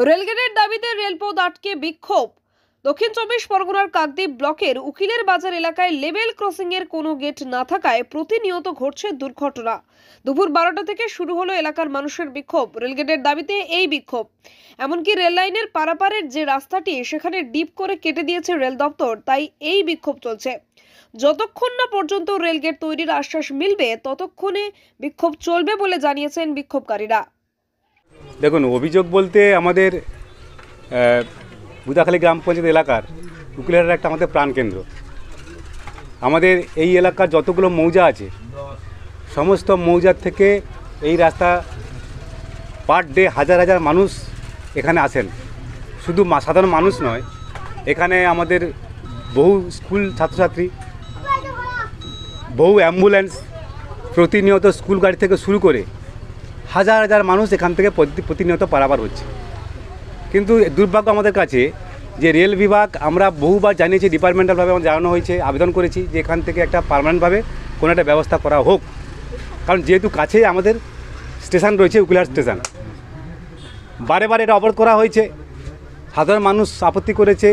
রেলগেটের দাবিতে রেলপথ আটকে বিক্ষোভ। দক্ষিণ চব্বিশ পরগনার কাকদ্বীপ ব্লকের উকিলের বাজার এলাকায় লেভেল ক্রসিং এর কোনো গেট না থাকায় প্রতিনিয়ত ঘটছে দুর্ঘটনা। দুপুর 12টা থেকে শুরু হলো এলাকার মানুষের বিক্ষোভ। রেলগেটের দাবিতে এই বিক্ষোভ। এমনকি রেল লাইনের পারাপারের যে রাস্তাটি সেখানে ডিপ করে কেটে দিয়েছে রেল দপ্তর, তাই এই বিক্ষোভ চলছে। যতক্ষণ না পর্যন্ত রেলগেট তৈরির আশ্বাস মিলবে ততক্ষণে বিক্ষোভ চলবে বলে জানিয়েছেন বিক্ষোভকারীরা। দেখুন, অভিযোগ বলতে আমাদের বুদাখালী গ্রাম পঞ্চায়েত এলাকার উকিলের একটা আমাদের প্রাণকেন্দ্র। আমাদের এই এলাকার যতগুলো মৌজা আছে সমস্ত মৌজার থেকে এই রাস্তা পার ডে হাজার হাজার মানুষ এখানে আসেন। শুধু সাধারণ মানুষ নয়, এখানে আমাদের বহু স্কুল ছাত্রছাত্রী, বহু অ্যাম্বুলেন্স, প্রতিনিয়ত স্কুল গাড়ি থেকে শুরু করে হাজার হাজার মানুষ এখান থেকে প্রতিনিয়ত পারাপার হচ্ছে। কিন্তু দুর্ভাগ্য আমাদের কাছে যে রেল বিভাগ, আমরা বহুবার জানিয়েছি, ডিপার্টমেন্টালভাবে আমাদের জানানো হয়েছে, আবেদন করেছি যে এখান থেকে একটা পার্মানেন্টভাবে কোনো একটা ব্যবস্থা করা হোক। কারণ যেহেতু কাছেই আমাদের স্টেশন রয়েছে, উকিলহাট স্টেশন, বারে বারে এটা অবরোধ করা হয়েছে। সাধারণ মানুষ আপত্তি করেছে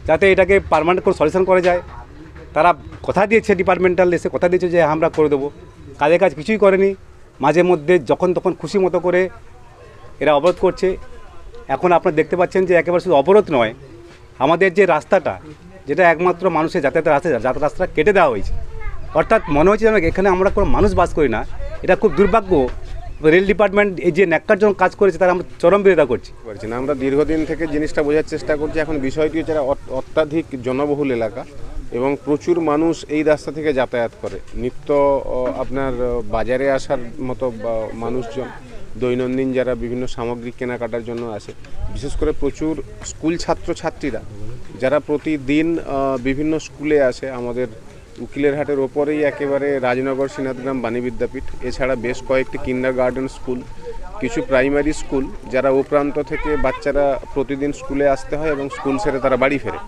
যাতে এটাকে পার্মানেন্ট করে সলিউশন করা যায়। তারা কথা দিয়েছে, ডিপার্টমেন্টাল এসে কথা দিয়েছে যে আমরা করে দেবো। কাজের কাজ কিছুই করেনি। মাঝে মধ্যে যখন তখন খুশি মতো করে এরা অবরোধ করছে। এখন আপনারা দেখতে পাচ্ছেন যে একেবারে শুধু অবরোধ নয়, আমাদের যে রাস্তাটা, যেটা একমাত্র মানুষের যাতায়াতের রাস্তা কেটে দেওয়া হয়েছে। অর্থাৎ মনে হচ্ছে যেন এখানে আমরা কোনো মানুষ বাস করি না। এটা খুব দুর্ভাগ্য। রেল ডিপার্টমেন্ট এই যে ন্যাক্কারজনক কাজ করেছে তারা আমরা চরম বিরোধিতা করছি। আমরা দীর্ঘদিন থেকে জিনিসটা বোঝার চেষ্টা করছি। এখন বিষয়টি হচ্ছে অত্যাধিক জনবহুল এলাকা এবং প্রচুর মানুষ এই রাস্তা থেকে যাতায়াত করে। নিত্য আপনার বাজারে আসার মতো মানুষজন, দৈনন্দিন যারা বিভিন্ন সামগ্রী কেনাকাটার জন্য আসে, বিশেষ করে প্রচুর স্কুল ছাত্রছাত্রীরা যারা প্রতিদিন বিভিন্ন স্কুলে আসে। আমাদের উকিলের হাটের ওপরেই একেবারে রাজনগর শ্রীনাথগ্রাম বাণী বিদ্যাপীঠ, এছাড়া বেশ কয়েকটি কিন্ডারগার্টেন স্কুল, কিছু প্রাইমারি স্কুল, যারা ও প্রান্ত থেকে বাচ্চারা প্রতিদিন স্কুলে আসতে হয় এবং স্কুল সেরে তারা বাড়ি ফেরে।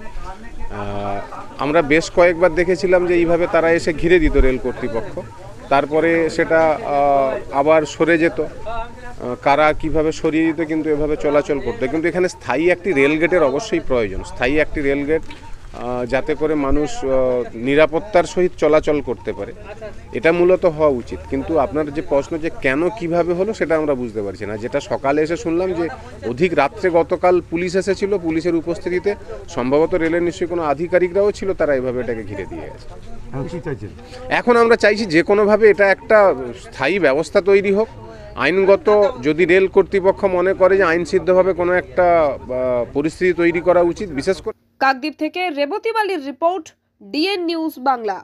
আমরা বেশ কয়েকবার দেখেছিলাম যে এইভাবে তারা এসে ঘিরে দিত রেল কর্তৃপক্ষ, তারপরে সেটা আবার সরে যেত। কারা কিভাবে সরিয়ে দিত, কিন্তু এভাবে চলাচল করতো। কিন্তু এখানে স্থায়ী একটি রেলগেটের অবশ্যই প্রয়োজন, স্থায়ী একটি রেলগেট, যাতে করে মানুষ নিরাপত্তার সহিত চলাচল করতে পারে। এটা মূলত হওয়া উচিত। কিন্তু আপনার যে প্রশ্ন যে কেন কিভাবে হলো, সেটা আমরা বুঝতে পারছি না। যেটা সকালে এসে শুনলাম যে অধিক রাত্রে গতকাল পুলিশ এসেছিল, পুলিশের উপস্থিতিতে সম্ভবত রেলের নিশ্চয়ই কোনো আধিকারিকরাও ছিল, তারা এইভাবে এটাকে ঘিরে দিয়ে গেছে। এখন আমরা চাইছি যে কোনোভাবে এটা একটা স্থায়ী ব্যবস্থা তৈরি হোক। আইনগত যদি রেল কর্তৃপক্ষ মনে করে যে আইনসিদ্ধভাবে কোনো একটা পরিস্থিতি তৈরি করা উচিত, বিশেষ করে। কাকদ্বীপ থেকে রেবতী বালির রিপোর্ট, ডিএন নিউজ বাংলা।